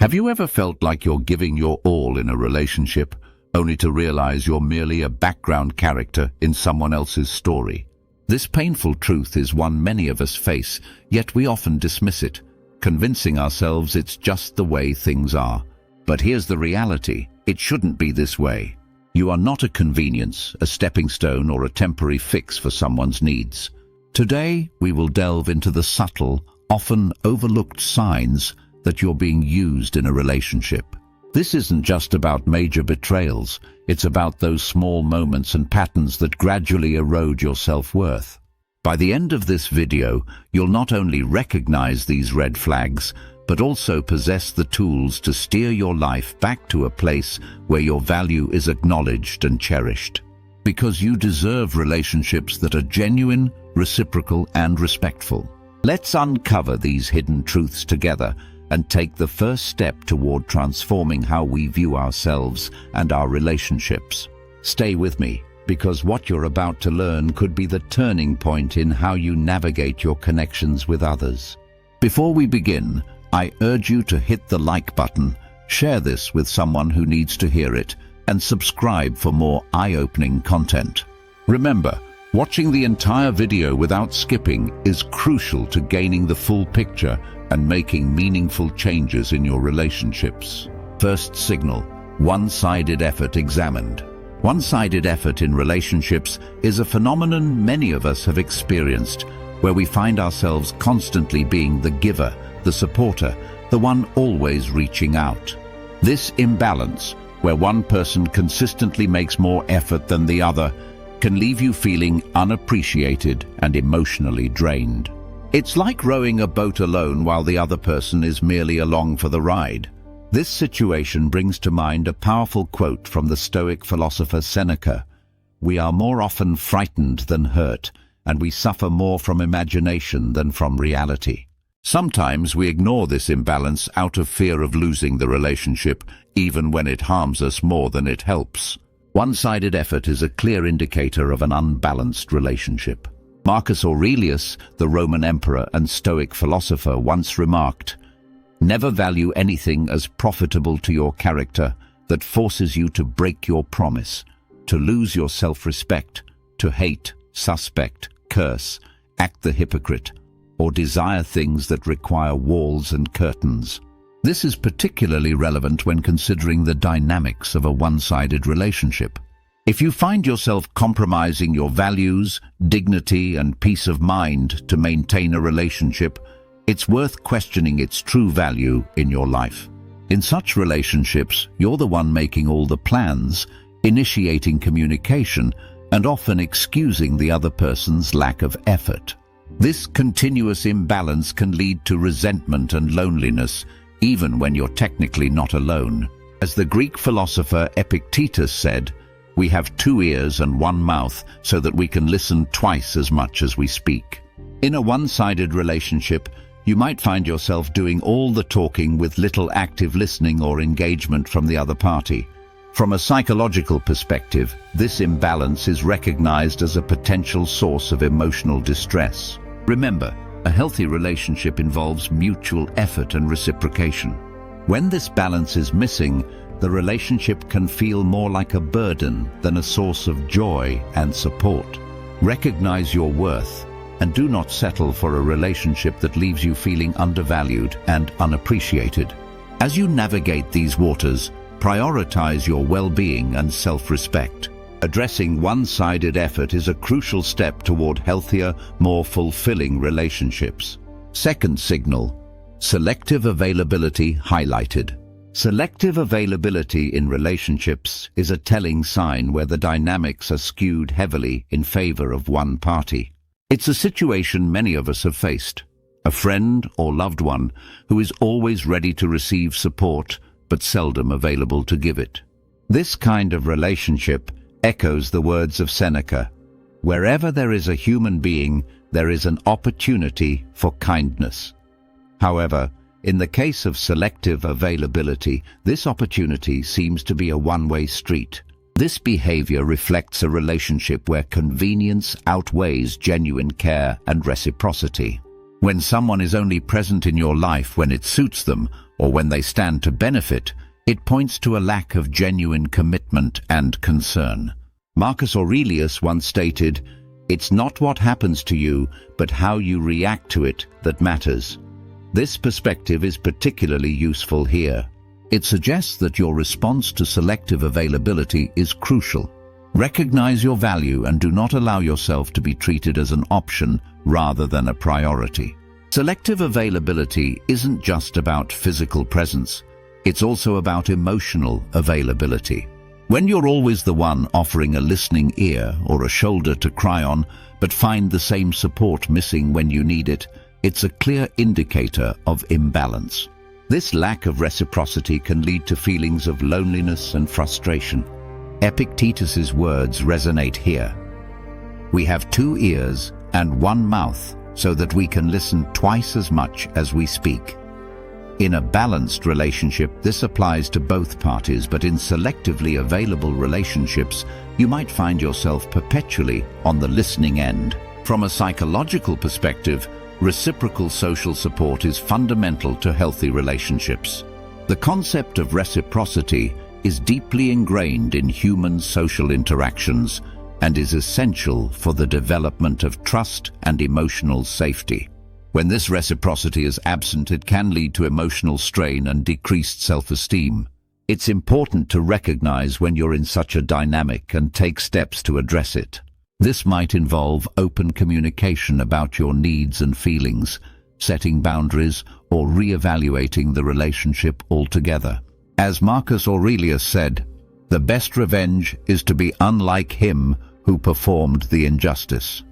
Have you ever felt like you're giving your all in a relationship, only to realize you're merely a background character in someone else's story? This painful truth is one many of us face, yet we often dismiss it, convincing ourselves it's just the way things are. But here's the reality: it shouldn't be this way. You are not a convenience, a stepping stone, or a temporary fix for someone's needs. Today, we will delve into the subtle, often overlooked signs that you're being used in a relationship. This isn't just about major betrayals, it's about those small moments and patterns that gradually erode your self-worth. By the end of this video, you'll not only recognize these red flags, but also possess the tools to steer your life back to a place where your value is acknowledged and cherished. Because you deserve relationships that are genuine, reciprocal, and respectful. Let's uncover these hidden truths together and take the first step toward transforming how we view ourselves and our relationships. Stay with me, because what you're about to learn could be the turning point in how you navigate your connections with others. Before we begin, I urge you to hit the like button, share this with someone who needs to hear it, and subscribe for more eye-opening content. Remember, watching the entire video without skipping is crucial to gaining the full picture and making meaningful changes in your relationships. First signal: one-sided effort examined. One-sided effort in relationships is a phenomenon many of us have experienced, where we find ourselves constantly being the giver, the supporter, the one always reaching out. This imbalance, where one person consistently makes more effort than the other, can leave you feeling unappreciated and emotionally drained. It's like rowing a boat alone while the other person is merely along for the ride. This situation brings to mind a powerful quote from the Stoic philosopher Seneca: "We are more often frightened than hurt, and we suffer more from imagination than from reality." Sometimes we ignore this imbalance out of fear of losing the relationship, even when it harms us more than it helps. One-sided effort is a clear indicator of an unbalanced relationship. Marcus Aurelius, the Roman emperor and Stoic philosopher, once remarked, "Never value anything as profitable to your character that forces you to break your promise, to lose your self-respect, to hate, suspect, curse, act the hypocrite, or desire things that require walls and curtains." This is particularly relevant when considering the dynamics of a one-sided relationship. If you find yourself compromising your values, dignity, and peace of mind to maintain a relationship, it's worth questioning its true value in your life. In such relationships, you're the one making all the plans, initiating communication, and often excusing the other person's lack of effort. This continuous imbalance can lead to resentment and loneliness, even when you're technically not alone. As the Greek philosopher Epictetus said, "We have 2 ears and 1 mouth so that we can listen twice as much as we speak." In a one-sided relationship, you might find yourself doing all the talking with little active listening or engagement from the other party. From a psychological perspective, this imbalance is recognized as a potential source of emotional distress. Remember, a healthy relationship involves mutual effort and reciprocation. When this balance is missing, the relationship can feel more like a burden than a source of joy and support. Recognize your worth and do not settle for a relationship that leaves you feeling undervalued and unappreciated. As you navigate these waters, prioritize your well-being and self-respect. Addressing one-sided effort is a crucial step toward healthier, more fulfilling relationships. Second signal: selective availability highlighted. Selective availability in relationships is a telling sign where the dynamics are skewed heavily in favor of one party. It's a situation many of us have faced. A friend or loved one who is always ready to receive support but seldom available to give it. This kind of relationship echoes the words of Seneca: "Wherever there is a human being, there is an opportunity for kindness." However, in the case of selective availability, this opportunity seems to be a one-way street. This behavior reflects a relationship where convenience outweighs genuine care and reciprocity. When someone is only present in your life when it suits them or when they stand to benefit, it points to a lack of genuine commitment and concern. Marcus Aurelius once stated, "It's not what happens to you, but how you react to it that matters." This perspective is particularly useful here. It suggests that your response to selective availability is crucial. Recognize your value and do not allow yourself to be treated as an option rather than a priority. Selective availability isn't just about physical presence. It's also about emotional availability. When you're always the one offering a listening ear or a shoulder to cry on, but find the same support missing when you need it, it's a clear indicator of imbalance. This lack of reciprocity can lead to feelings of loneliness and frustration. Epictetus's words resonate here. "We have 2 ears and 1 mouth, so that we can listen twice as much as we speak." In a balanced relationship, this applies to both parties, but in selectively available relationships, you might find yourself perpetually on the listening end. From a psychological perspective, reciprocal social support is fundamental to healthy relationships. The concept of reciprocity is deeply ingrained in human social interactions and is essential for the development of trust and emotional safety. When this reciprocity is absent, it can lead to emotional strain and decreased self-esteem. It's important to recognize when you're in such a dynamic and take steps to address it. This might involve open communication about your needs and feelings, setting boundaries, or re-evaluating the relationship altogether. As Marcus Aurelius said, "The best revenge is to be unlike him who performed the injustice."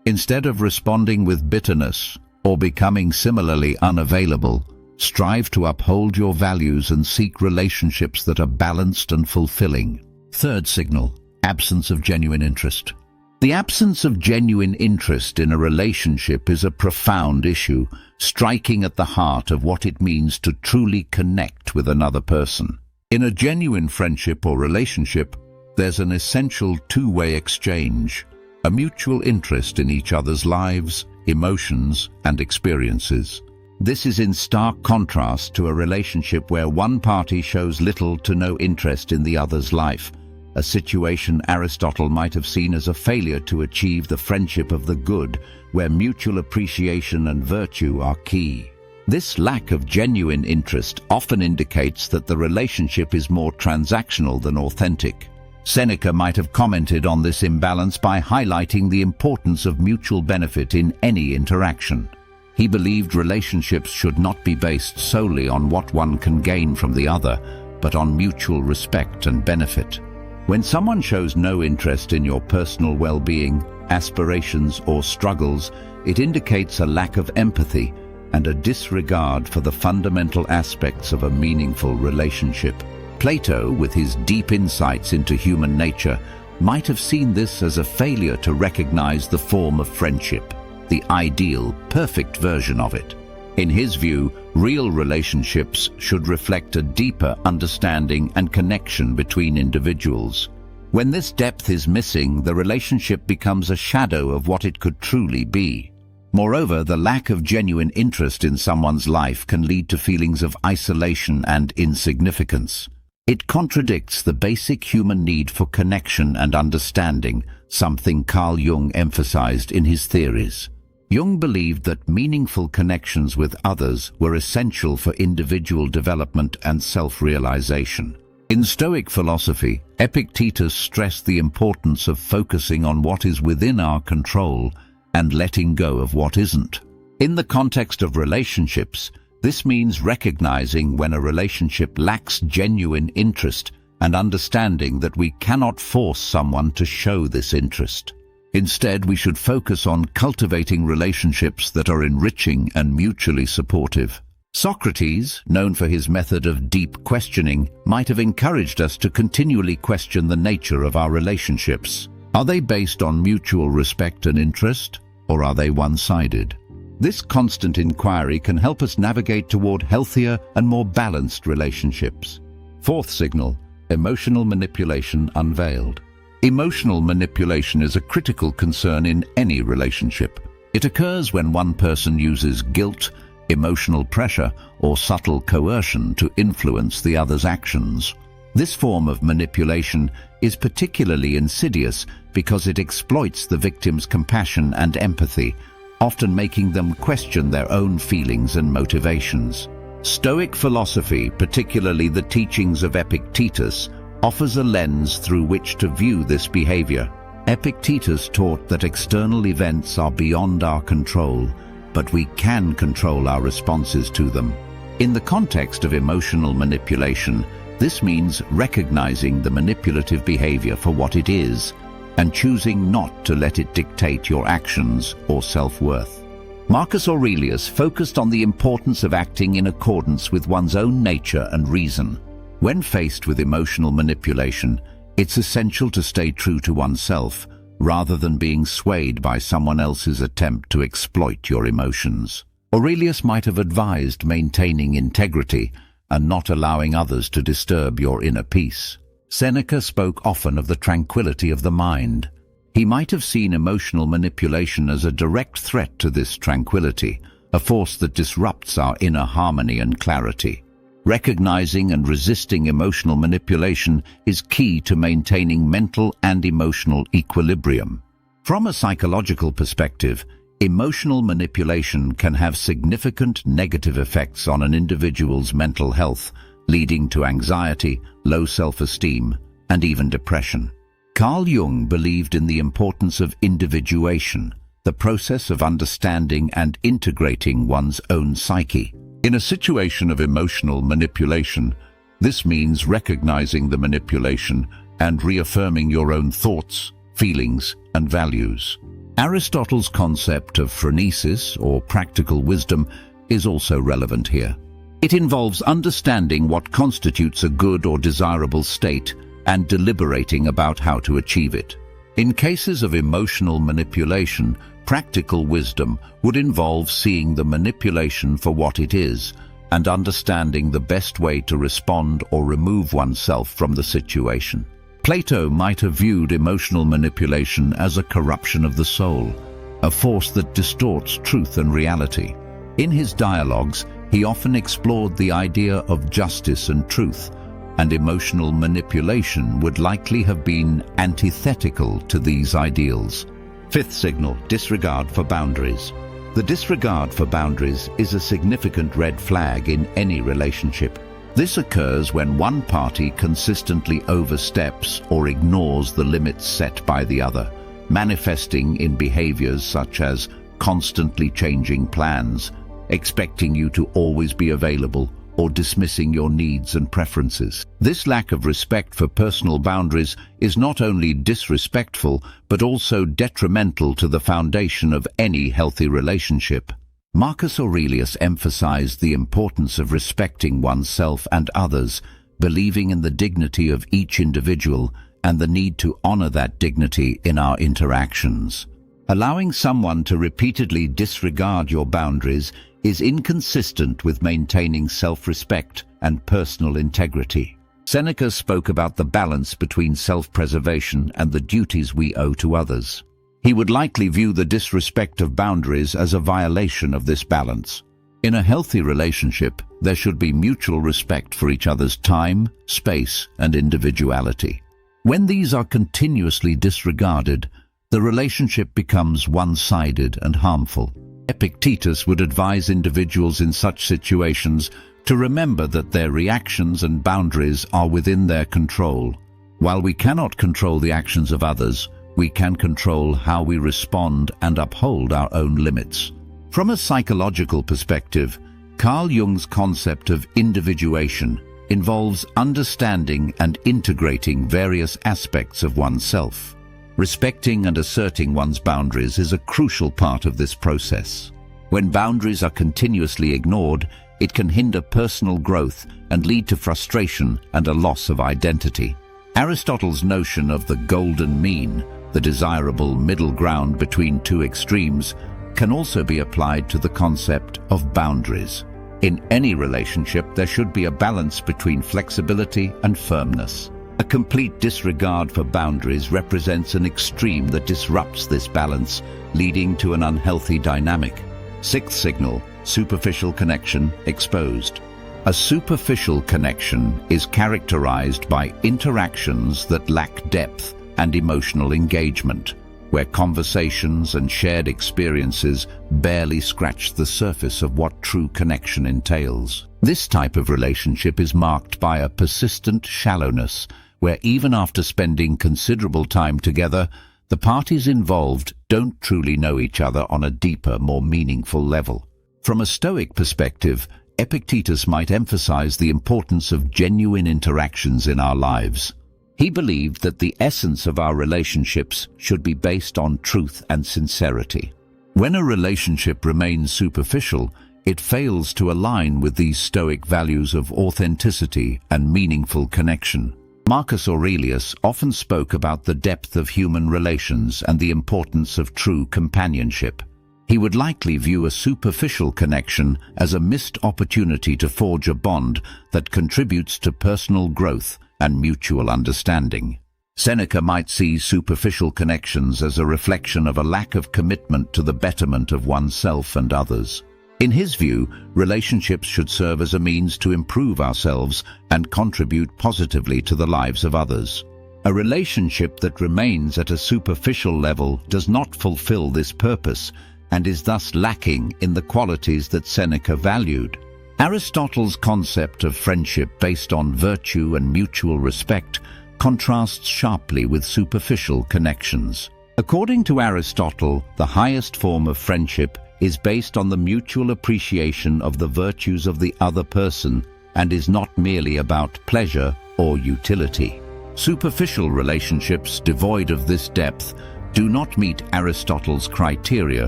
Instead of responding with bitterness or becoming similarly unavailable, strive to uphold your values and seek relationships that are balanced and fulfilling. Third signal: absence of genuine interest. The absence of genuine interest in a relationship is a profound issue, striking at the heart of what it means to truly connect with another person. In a genuine friendship or relationship, there's an essential two-way exchange, a mutual interest in each other's lives, emotions, and experiences. This is in stark contrast to a relationship where one party shows little to no interest in the other's life, a situation Aristotle might have seen as a failure to achieve the friendship of the good, where mutual appreciation and virtue are key. This lack of genuine interest often indicates that the relationship is more transactional than authentic. Seneca might have commented on this imbalance by highlighting the importance of mutual benefit in any interaction. He believed relationships should not be based solely on what one can gain from the other, but on mutual respect and benefit. When someone shows no interest in your personal well-being, aspirations, or struggles, it indicates a lack of empathy and a disregard for the fundamental aspects of a meaningful relationship. Plato, with his deep insights into human nature, might have seen this as a failure to recognize the form of friendship, the ideal, perfect version of it. In his view, real relationships should reflect a deeper understanding and connection between individuals. When this depth is missing, the relationship becomes a shadow of what it could truly be. Moreover, the lack of genuine interest in someone's life can lead to feelings of isolation and insignificance. It contradicts the basic human need for connection and understanding, something Carl Jung emphasized in his theories. Jung believed that meaningful connections with others were essential for individual development and self-realization. In Stoic philosophy, Epictetus stressed the importance of focusing on what is within our control and letting go of what isn't. In the context of relationships, this means recognizing when a relationship lacks genuine interest and understanding that we cannot force someone to show this interest. Instead, we should focus on cultivating relationships that are enriching and mutually supportive. Socrates, known for his method of deep questioning, might have encouraged us to continually question the nature of our relationships. Are they based on mutual respect and interest, or are they one-sided? This constant inquiry can help us navigate toward healthier and more balanced relationships. Fourth signal: emotional manipulation unveiled. Emotional manipulation is a critical concern in any relationship. It occurs when one person uses guilt, emotional pressure, or subtle coercion to influence the other's actions. This form of manipulation is particularly insidious because it exploits the victim's compassion and empathy, often making them question their own feelings and motivations. Stoic philosophy, particularly the teachings of Epictetus, offers a lens through which to view this behavior. Epictetus taught that external events are beyond our control, but we can control our responses to them. In the context of emotional manipulation, this means recognizing the manipulative behavior for what it is and choosing not to let it dictate your actions or self-worth. Marcus Aurelius focused on the importance of acting in accordance with one's own nature and reason. When faced with emotional manipulation, it's essential to stay true to oneself rather than being swayed by someone else's attempt to exploit your emotions. Aurelius might have advised maintaining integrity and not allowing others to disturb your inner peace. Seneca spoke often of the tranquility of the mind. He might have seen emotional manipulation as a direct threat to this tranquility, a force that disrupts our inner harmony and clarity. Recognizing and resisting emotional manipulation is key to maintaining mental and emotional equilibrium. From a psychological perspective, emotional manipulation can have significant negative effects on an individual's mental health, leading to anxiety, low self-esteem, and even depression. Carl Jung believed in the importance of individuation, the process of understanding and integrating one's own psyche. In a situation of emotional manipulation, this means recognizing the manipulation and reaffirming your own thoughts, feelings, and values. Aristotle's concept of phronesis, or practical wisdom, is also relevant here. It involves understanding what constitutes a good or desirable state and deliberating about how to achieve it. In cases of emotional manipulation, practical wisdom would involve seeing the manipulation for what it is and understanding the best way to respond or remove oneself from the situation. Plato might have viewed emotional manipulation as a corruption of the soul, a force that distorts truth and reality. In his dialogues, he often explored the idea of justice and truth, and emotional manipulation would likely have been antithetical to these ideals. Fifth signal, disregard for boundaries. The disregard for boundaries is a significant red flag in any relationship. This occurs when one party consistently oversteps or ignores the limits set by the other, manifesting in behaviors such as constantly changing plans, expecting you to always be available, or dismissing your needs and preferences. This lack of respect for personal boundaries is not only disrespectful, but also detrimental to the foundation of any healthy relationship. Marcus Aurelius emphasized the importance of respecting oneself and others, believing in the dignity of each individual and the need to honor that dignity in our interactions. Allowing someone to repeatedly disregard your boundaries is inconsistent with maintaining self-respect and personal integrity. Seneca spoke about the balance between self-preservation and the duties we owe to others. He would likely view the disrespect of boundaries as a violation of this balance. In a healthy relationship, there should be mutual respect for each other's time, space, and individuality. When these are continuously disregarded, the relationship becomes one-sided and harmful. Epictetus would advise individuals in such situations to remember that their reactions and boundaries are within their control. While we cannot control the actions of others, we can control how we respond and uphold our own limits. From a psychological perspective, Carl Jung's concept of individuation involves understanding and integrating various aspects of oneself. Respecting and asserting one's boundaries is a crucial part of this process. When boundaries are continuously ignored, it can hinder personal growth and lead to frustration and a loss of identity. Aristotle's notion of the golden mean, the desirable middle ground between two extremes, can also be applied to the concept of boundaries. In any relationship, there should be a balance between flexibility and firmness. A complete disregard for boundaries represents an extreme that disrupts this balance, leading to an unhealthy dynamic. Sixth signal, superficial connection exposed. A superficial connection is characterized by interactions that lack depth and emotional engagement, where conversations and shared experiences barely scratch the surface of what true connection entails. This type of relationship is marked by a persistent shallowness, where even after spending considerable time together, the parties involved don't truly know each other on a deeper, more meaningful level. From a Stoic perspective, Epictetus might emphasize the importance of genuine interactions in our lives. He believed that the essence of our relationships should be based on truth and sincerity. When a relationship remains superficial, it fails to align with these Stoic values of authenticity and meaningful connection. Marcus Aurelius often spoke about the depth of human relations and the importance of true companionship. He would likely view a superficial connection as a missed opportunity to forge a bond that contributes to personal growth and mutual understanding. Seneca might see superficial connections as a reflection of a lack of commitment to the betterment of oneself and others. In his view, relationships should serve as a means to improve ourselves and contribute positively to the lives of others. A relationship that remains at a superficial level does not fulfill this purpose and is thus lacking in the qualities that Seneca valued. Aristotle's concept of friendship based on virtue and mutual respect contrasts sharply with superficial connections. According to Aristotle, the highest form of friendship is based on the mutual appreciation of the virtues of the other person and is not merely about pleasure or utility. Superficial relationships devoid of this depth do not meet Aristotle's criteria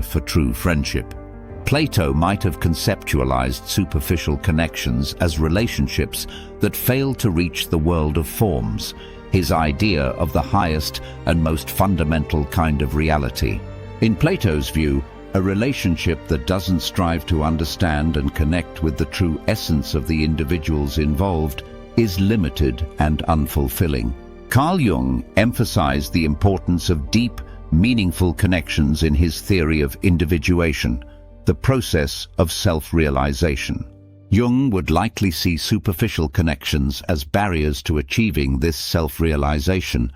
for true friendship. Plato might have conceptualized superficial connections as relationships that fail to reach the world of forms, his idea of the highest and most fundamental kind of reality. In Plato's view, a relationship that doesn't strive to understand and connect with the true essence of the individuals involved is limited and unfulfilling. Carl Jung emphasized the importance of deep, meaningful connections in his theory of individuation, the process of self-realization. Jung would likely see superficial connections as barriers to achieving this self-realization,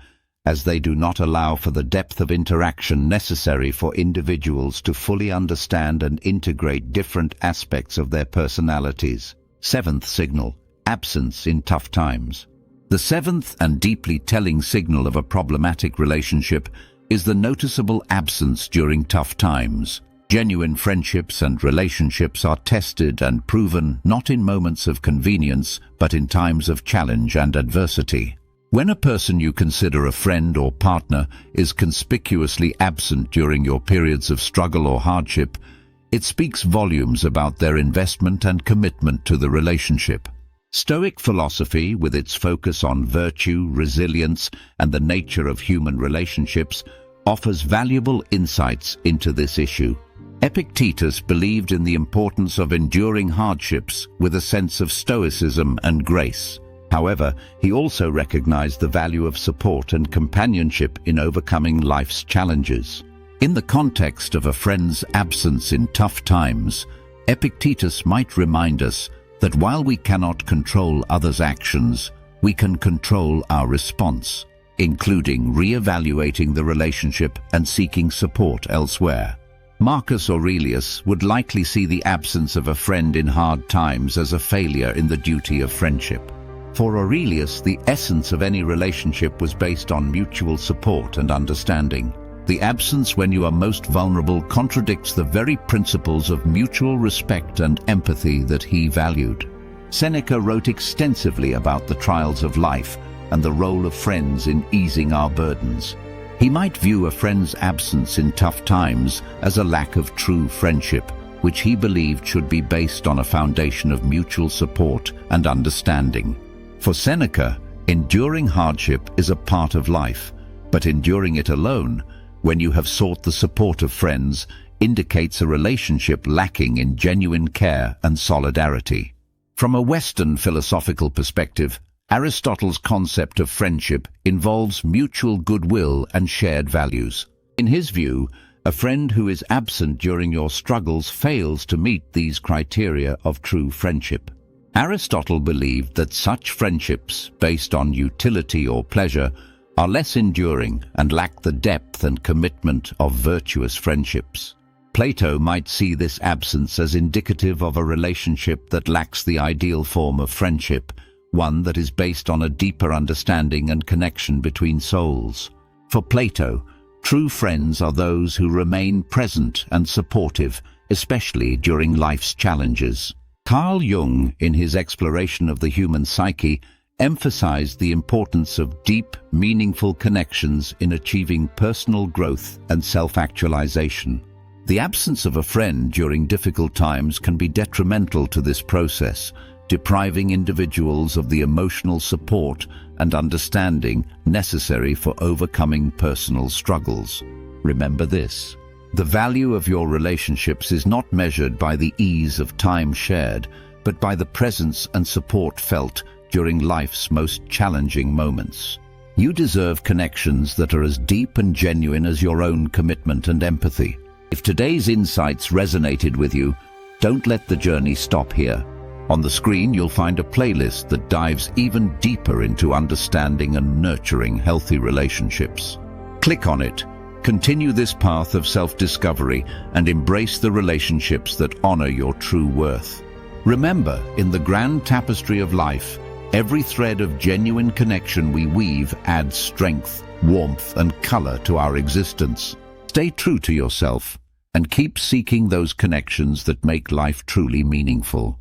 as they do not allow for the depth of interaction necessary for individuals to fully understand and integrate different aspects of their personalities. Seventh signal, absence in tough times. The seventh and deeply telling signal of a problematic relationship is the noticeable absence during tough times. Genuine friendships and relationships are tested and proven not in moments of convenience, but in times of challenge and adversity. When a person you consider a friend or partner is conspicuously absent during your periods of struggle or hardship, it speaks volumes about their investment and commitment to the relationship. Stoic philosophy, with its focus on virtue, resilience, and the nature of human relationships, offers valuable insights into this issue. Epictetus believed in the importance of enduring hardships with a sense of stoicism and grace. However, he also recognized the value of support and companionship in overcoming life's challenges. In the context of a friend's absence in tough times, Epictetus might remind us that while we cannot control others' actions, we can control our response, including re-evaluating the relationship and seeking support elsewhere. Marcus Aurelius would likely see the absence of a friend in hard times as a failure in the duty of friendship. For Aurelius, the essence of any relationship was based on mutual support and understanding. The absence when you are most vulnerable contradicts the very principles of mutual respect and empathy that he valued. Seneca wrote extensively about the trials of life and the role of friends in easing our burdens. He might view a friend's absence in tough times as a lack of true friendship, which he believed should be based on a foundation of mutual support and understanding. For Seneca, enduring hardship is a part of life, but enduring it alone, when you have sought the support of friends, indicates a relationship lacking in genuine care and solidarity. From a Western philosophical perspective, Aristotle's concept of friendship involves mutual goodwill and shared values. In his view, a friend who is absent during your struggles fails to meet these criteria of true friendship. Aristotle believed that such friendships, based on utility or pleasure, are less enduring and lack the depth and commitment of virtuous friendships. Plato might see this absence as indicative of a relationship that lacks the ideal form of friendship, one that is based on a deeper understanding and connection between souls. For Plato, true friends are those who remain present and supportive, especially during life's challenges. Carl Jung, in his exploration of the human psyche, emphasized the importance of deep, meaningful connections in achieving personal growth and self-actualization. The absence of a friend during difficult times can be detrimental to this process, depriving individuals of the emotional support and understanding necessary for overcoming personal struggles. Remember this: the value of your relationships is not measured by the ease of time shared, but by the presence and support felt during life's most challenging moments. You deserve connections that are as deep and genuine as your own commitment and empathy. If today's insights resonated with you, don't let the journey stop here. On the screen, you'll find a playlist that dives even deeper into understanding and nurturing healthy relationships. Click on it. Continue this path of self-discovery and embrace the relationships that honor your true worth. Remember, in the grand tapestry of life, every thread of genuine connection we weave adds strength, warmth, and color to our existence. Stay true to yourself and keep seeking those connections that make life truly meaningful.